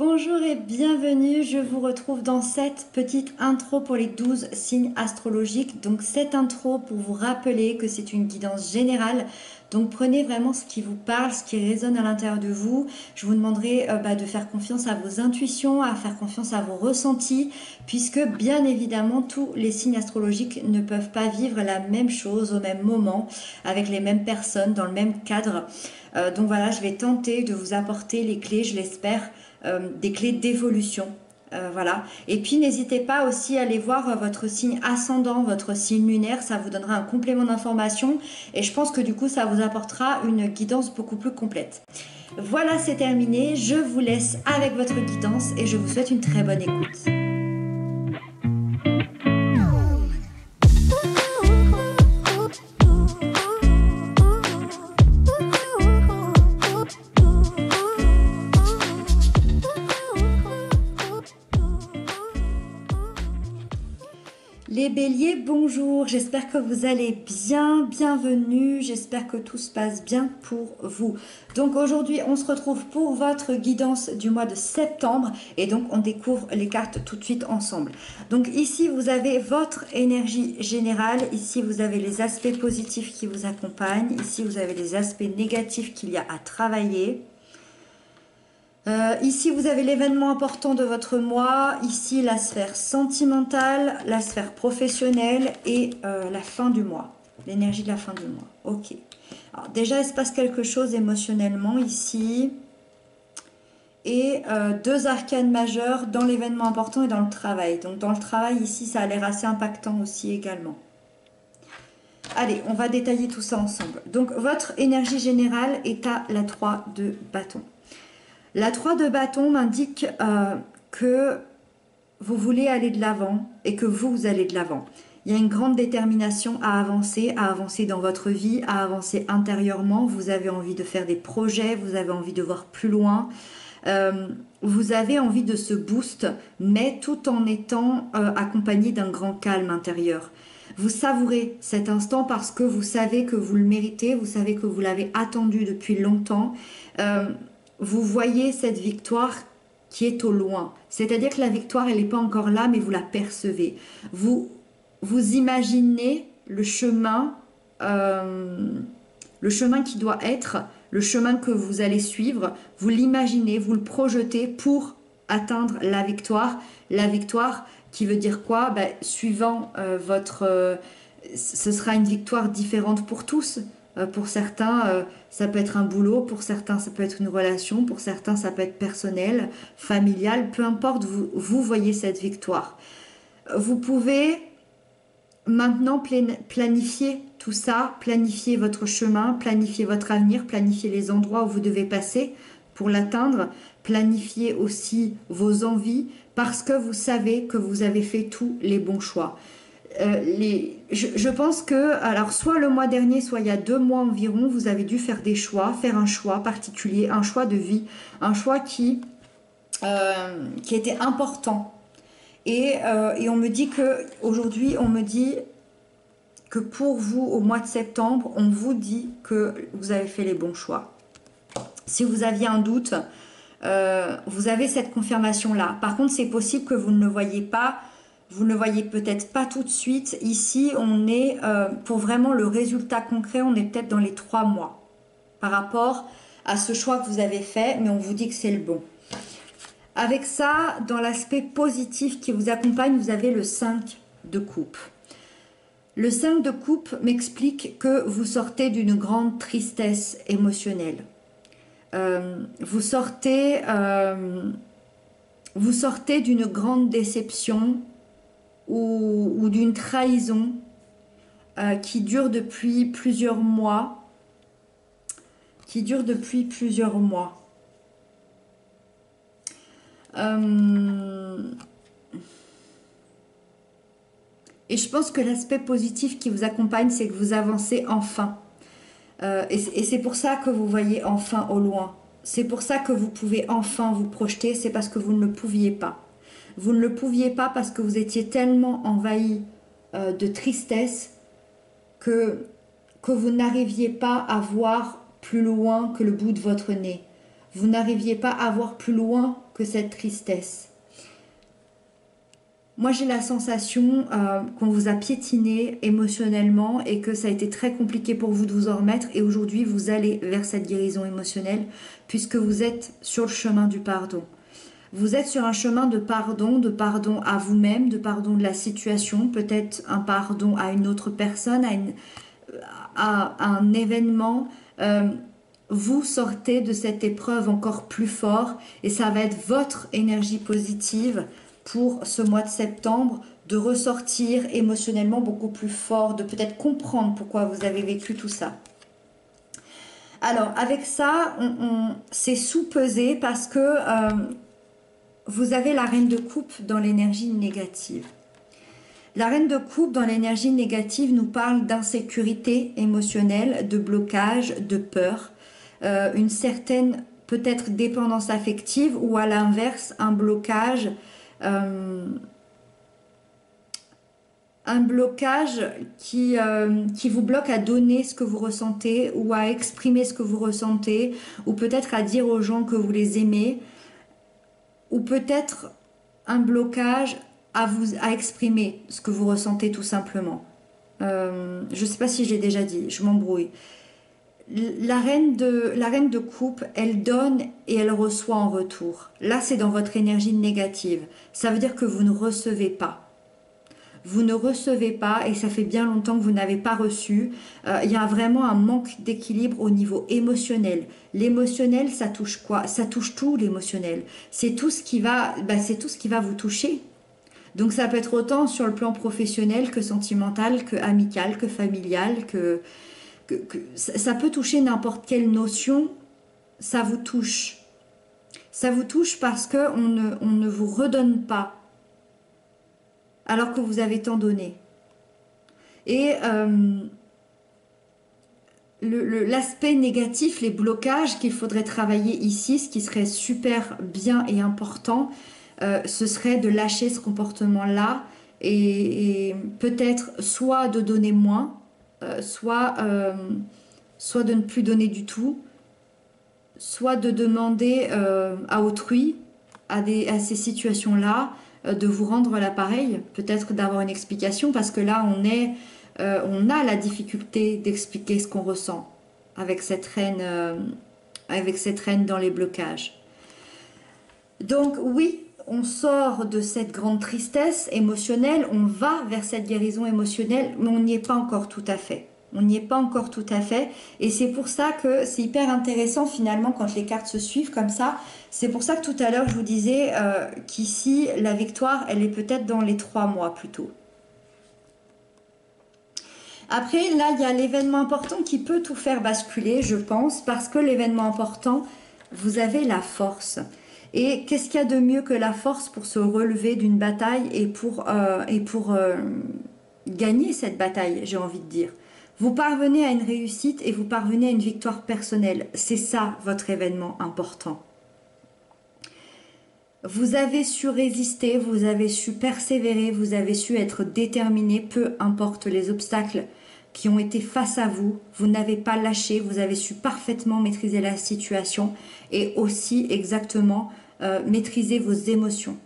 Bonjour et bienvenue, je vous retrouve dans cette petite intro pour les 12 signes astrologiques. Donc cette intro pour vous rappeler que c'est une guidance générale. Donc prenez vraiment ce qui vous parle, ce qui résonne à l'intérieur de vous. Je vous demanderai de faire confiance à vos intuitions, à faire confiance à vos ressentis, puisque bien évidemment tous les signes astrologiques ne peuvent pas vivre la même chose au même moment, avec les mêmes personnes, dans le même cadre. Donc voilà, je vais tenter de vous apporter les clés, je l'espère, des clés d'évolution. Voilà. Et puis n'hésitez pas aussi à aller voir votre signe ascendant, votre signe lunaire, ça vous donnera un complément d'information et je pense que du coup ça vous apportera une guidance beaucoup plus complète. Voilà, c'est terminé, je vous laisse avec votre guidance et je vous souhaite une très bonne écoute. Les béliers, bonjour, j'espère que vous allez bien, bienvenue, j'espère que tout se passe bien pour vous. Donc aujourd'hui, on se retrouve pour votre guidance du mois de septembre et donc on découvre les cartes tout de suite ensemble. Donc ici, vous avez votre énergie générale, ici vous avez les aspects positifs qui vous accompagnent, ici vous avez les aspects négatifs qu'il y a à travailler. Ici, vous avez l'événement important de votre mois. Ici, la sphère sentimentale, la sphère professionnelle et la fin du mois. L'énergie de la fin du mois. Ok. Alors, déjà, il se passe quelque chose émotionnellement ici. Et deux arcanes majeures dans l'événement important et dans le travail. Donc, dans le travail, ici, ça a l'air assez impactant aussi également. Allez, on va détailler tout ça ensemble. Donc, votre énergie générale est à la 3 de bâton. La 3 de bâton m'indique que vous voulez aller de l'avant et que vous allez de l'avant. Il y a une grande détermination à avancer dans votre vie, à avancer intérieurement. Vous avez envie de faire des projets, vous avez envie de voir plus loin. Vous avez envie de ce boost, mais tout en étant accompagné d'un grand calme intérieur. Vous savourez cet instant parce que vous savez que vous le méritez, vous savez que vous l'avez attendu depuis longtemps. Vous voyez cette victoire qui est au loin. C'est-à-dire que la victoire, elle n'est pas encore là, mais vous la percevez. Vous imaginez le chemin qui doit être, le chemin que vous allez suivre. Vous l'imaginez, vous le projetez pour atteindre la victoire. La victoire qui veut dire quoi? Suivant ce sera une victoire différente pour tous. Pour certains, ça peut être un boulot, pour certains, ça peut être une relation, pour certains, ça peut être personnel, familial, peu importe, vous voyez cette victoire. Vous pouvez maintenant planifier tout ça, planifier votre chemin, planifier votre avenir, planifier les endroits où vous devez passer pour l'atteindre, planifier aussi vos envies parce que vous savez que vous avez fait tous les bons choix. Je pense que, alors soit le mois dernier, soit il y a 2 mois environ, vous avez dû faire un choix particulier, un choix de vie, un choix qui était important. Et on me dit que aujourd'hui, on me dit que pour vous, au mois de septembre, on vous dit que vous avez fait les bons choix. Si vous aviez un doute, vous avez cette confirmation-là. Par contre, c'est possible que vous ne le voyez pas. Vous ne le voyez peut-être pas tout de suite. Ici, on est, pour vraiment le résultat concret, on est peut-être dans les 3 mois par rapport à ce choix que vous avez fait, mais on vous dit que c'est le bon. Avec ça, dans l'aspect positif qui vous accompagne, vous avez le 5 de coupe. Le 5 de coupe m'explique que vous sortez d'une grande tristesse émotionnelle. Vous sortez d'une grande déception ou d'une trahison qui dure depuis plusieurs mois. Et je pense que l'aspect positif qui vous accompagne, c'est que vous avancez enfin. Et c'est pour ça que vous voyez enfin au loin. C'est pour ça que vous pouvez enfin vous projeter, c'est parce que vous ne le pouviez pas. Vous ne le pouviez pas parce que vous étiez tellement envahi de tristesse que vous n'arriviez pas à voir plus loin que le bout de votre nez. Vous n'arriviez pas à voir plus loin que cette tristesse. Moi, j'ai la sensation qu'on vous a piétiné émotionnellement et que ça a été très compliqué pour vous de vous en remettre. Et aujourd'hui, vous allez vers cette guérison émotionnelle puisque vous êtes sur le chemin du pardon. Vous êtes sur un chemin de pardon à vous-même, de pardon de la situation, peut-être un pardon à une autre personne, à un événement. Vous sortez de cette épreuve encore plus fort et ça va être votre énergie positive pour ce mois de septembre, de ressortir émotionnellement beaucoup plus fort, de peut-être comprendre pourquoi vous avez vécu tout ça. Alors, avec ça, c'est sous-pesé parce que vous avez la reine de coupe dans l'énergie négative. La reine de coupe dans l'énergie négative nous parle d'insécurité émotionnelle, de blocage, de peur, une certaine peut-être dépendance affective ou à l'inverse un blocage qui vous bloque à donner ce que vous ressentez ou à exprimer ce que vous ressentez ou peut-être à dire aux gens que vous les aimez ou peut-être un blocage à exprimer ce que vous ressentez tout simplement. Je ne sais pas si je l'ai déjà dit, je m'embrouille. La reine de coupe, elle donne et elle reçoit en retour. Là, c'est dans votre énergie négative. Ça veut dire que vous ne recevez pas. Vous ne recevez pas et ça fait bien longtemps que vous n'avez pas reçu. Il y a vraiment un manque d'équilibre au niveau émotionnel. L'émotionnel, ça touche quoi? Ça touche tout l'émotionnel. C'est tout ce qui va vous toucher. Donc ça peut être autant sur le plan professionnel que sentimental, que amical, que familial, que ça peut toucher n'importe quelle notion, ça vous touche. Ça vous touche parce qu'on ne vous redonne pas alors que vous avez tant donné. Et l'aspect négatif, les blocages qu'il faudrait travailler ici, ce qui serait super bien et important, ce serait de lâcher ce comportement-là et peut-être soit de donner moins, soit de ne plus donner du tout, soit de demander à autrui, à ces situations-là, de vous rendre l'appareil, peut-être d'avoir une explication, parce que là, on a la difficulté d'expliquer ce qu'on ressent avec cette reine dans les blocages. Donc oui, on sort de cette grande tristesse émotionnelle, on va vers cette guérison émotionnelle, mais on n'y est pas encore tout à fait. On n'y est pas encore tout à fait. Et c'est pour ça que c'est hyper intéressant finalement quand les cartes se suivent comme ça. C'est pour ça que tout à l'heure je vous disais qu'ici la victoire, elle est peut-être dans les 3 mois plutôt. Après, là, il y a l'événement important qui peut tout faire basculer, je pense, parce que l'événement important, vous avez la force. Et qu'est-ce qu'il y a de mieux que la force pour se relever d'une bataille et pour gagner cette bataille, j'ai envie de dire. Vous parvenez à une réussite et vous parvenez à une victoire personnelle. C'est ça votre événement important. Vous avez su résister, vous avez su persévérer, vous avez su être déterminé, peu importe les obstacles qui ont été face à vous. Vous n'avez pas lâché, vous avez su parfaitement maîtriser la situation et aussi exactement maîtriser vos émotions.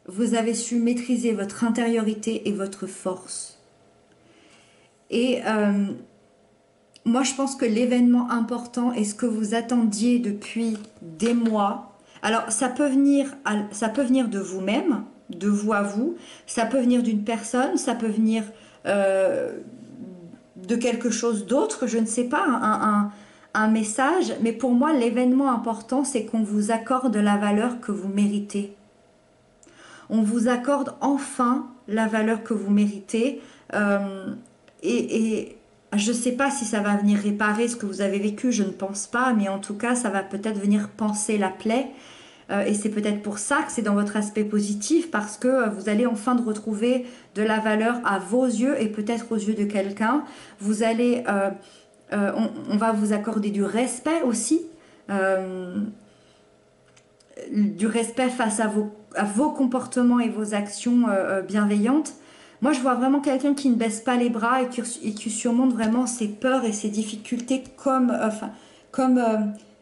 Vous avez su maîtriser votre intériorité et votre force. Et moi, je pense que l'événement important est ce que vous attendiez depuis des mois. Alors, ça peut venir de vous-même, de vous à vous. Ça peut venir d'une personne, ça peut venir de quelque chose d'autre, je ne sais pas, un message. Mais pour moi, l'événement important, c'est qu'on vous accorde la valeur que vous méritez. On vous accorde enfin la valeur que vous méritez. Et je ne sais pas si ça va venir réparer ce que vous avez vécu, je ne pense pas, mais en tout cas, ça va peut-être venir panser la plaie. Et c'est peut-être pour ça que c'est dans votre aspect positif, parce que vous allez enfin retrouver de la valeur à vos yeux et peut-être aux yeux de quelqu'un. Vous allez, on va vous accorder du respect aussi, du respect face à vos comportements et vos actions bienveillantes. Moi, je vois vraiment quelqu'un qui ne baisse pas les bras et qui surmonte vraiment ses peurs et ses difficultés comme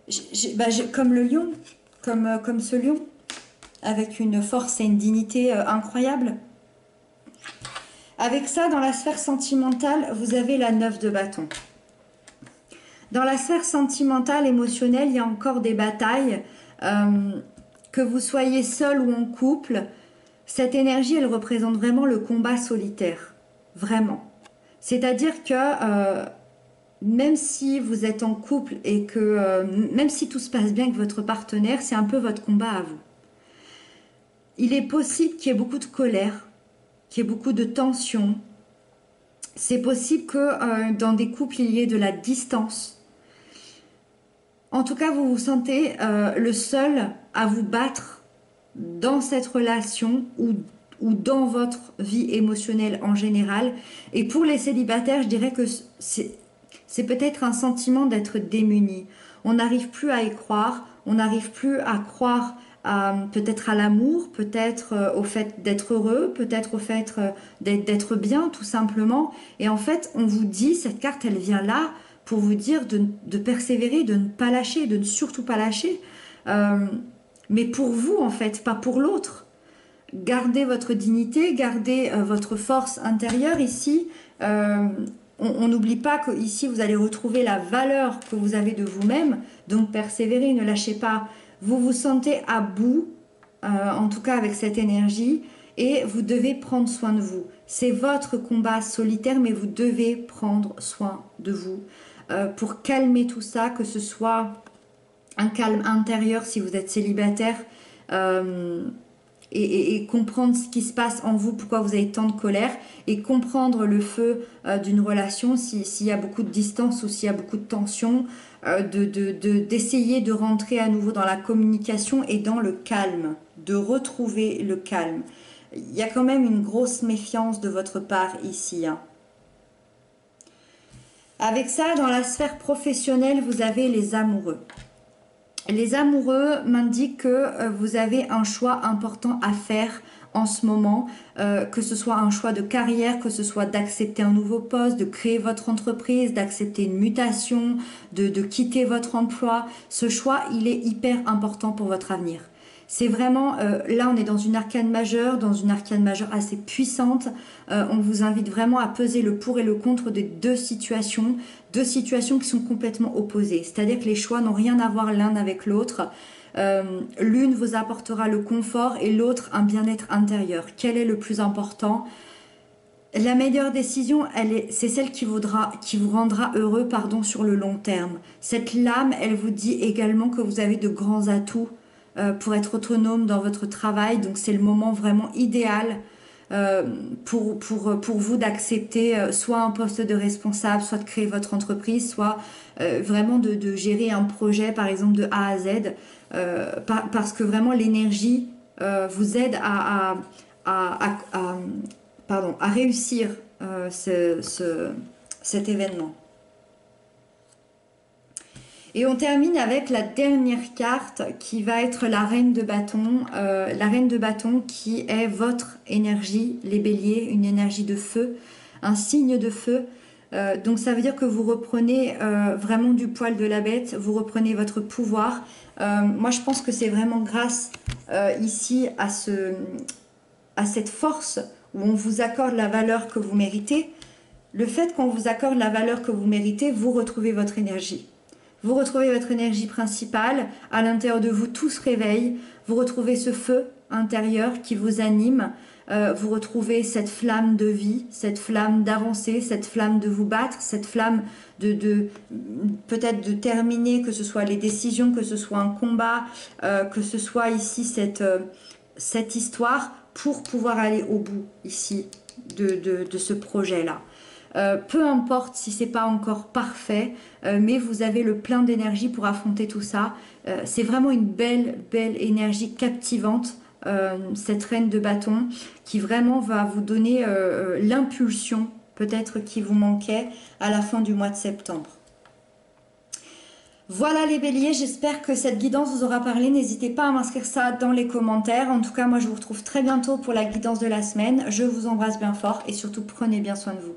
le lion. comme ce lion, avec une force et une dignité incroyables. Avec ça, dans la sphère sentimentale, vous avez la 9 de bâton. Dans la sphère sentimentale, émotionnelle, il y a encore des batailles. Que vous soyez seul ou en couple, cette énergie, elle représente vraiment le combat solitaire. Vraiment. C'est-à-dire que même si vous êtes en couple et que même si tout se passe bien avec votre partenaire, c'est un peu votre combat à vous. Il est possible qu'il y ait beaucoup de colère, qu'il y ait beaucoup de tension. C'est possible que dans des couples, il y ait de la distance. En tout cas, vous vous sentez le seul à vous battre dans cette relation ou dans votre vie émotionnelle en général. Et pour les célibataires, je dirais que c'est peut-être un sentiment d'être démuni. On n'arrive plus à y croire, on n'arrive plus à croire peut-être à l'amour, peut-être au fait d'être heureux, peut-être au fait d'être bien tout simplement. Et en fait, on vous dit, cette carte, elle vient là pour vous dire de persévérer, de ne pas lâcher, de ne surtout pas lâcher. Mais pour vous, en fait, pas pour l'autre. Gardez votre dignité, gardez votre force intérieure ici. On n'oublie pas qu'ici, vous allez retrouver la valeur que vous avez de vous-même. Donc, persévérez, ne lâchez pas. Vous vous sentez à bout, en tout cas avec cette énergie, et vous devez prendre soin de vous. C'est votre combat solitaire, mais vous devez prendre soin de vous pour calmer tout ça, que ce soit un calme intérieur si vous êtes célibataire, et comprendre ce qui se passe en vous, pourquoi vous avez tant de colère, et comprendre le feu d'une relation, s'il y a beaucoup de distance ou s'il y a beaucoup de tension, d'essayer de rentrer à nouveau dans la communication et dans le calme, de retrouver le calme. Il y a quand même une grosse méfiance de votre part ici. Avec ça, dans la sphère professionnelle, vous avez les amoureux. Les amoureux m'indiquent que vous avez un choix important à faire en ce moment, que ce soit un choix de carrière, que ce soit d'accepter un nouveau poste, de créer votre entreprise, d'accepter une mutation, de quitter votre emploi. Ce choix, il est hyper important pour votre avenir. C'est vraiment, là on est dans une arcane majeure assez puissante. On vous invite vraiment à peser le pour et le contre des deux situations qui sont complètement opposées. C'est-à-dire que les choix n'ont rien à voir l'un avec l'autre. L'une vous apportera le confort et l'autre un bien-être intérieur. Quel est le plus important ? La meilleure décision, c'est celle qui vous rendra heureux, sur le long terme. Cette lame, elle vous dit également que vous avez de grands atouts pour être autonome dans votre travail. Donc c'est le moment vraiment idéal pour vous d'accepter soit un poste de responsable, soit de créer votre entreprise, soit vraiment de gérer un projet par exemple de A à Z, parce que vraiment l'énergie vous aide à réussir cet événement. Et on termine avec la dernière carte qui va être la reine de bâton. La reine de bâton qui est votre énergie, les béliers, une énergie de feu, un signe de feu. Donc ça veut dire que vous reprenez vraiment du poil de la bête, vous reprenez votre pouvoir. Moi je pense que c'est vraiment grâce ici à cette force où on vous accorde la valeur que vous méritez. Le fait qu'on vous accorde la valeur que vous méritez, vous retrouvez votre énergie. Vous retrouvez votre énergie principale, à l'intérieur de vous tout se réveille, vous retrouvez ce feu intérieur qui vous anime, vous retrouvez cette flamme de vie, cette flamme d'avancer, cette flamme de vous battre, cette flamme peut-être de terminer, que ce soit les décisions, que ce soit un combat, que ce soit ici cette histoire pour pouvoir aller au bout ici de ce projet-là. Peu importe si c'est pas encore parfait, mais vous avez le plein d'énergie pour affronter tout ça. C'est vraiment une belle énergie captivante, cette reine de bâton, qui vraiment va vous donner l'impulsion peut-être qui vous manquait à la fin du mois de septembre. Voilà les béliers, j'espère que cette guidance vous aura parlé. N'hésitez pas à m'inscrire ça dans les commentaires. En tout cas, moi je vous retrouve très bientôt pour la guidance de la semaine. Je vous embrasse bien fort et surtout prenez bien soin de vous.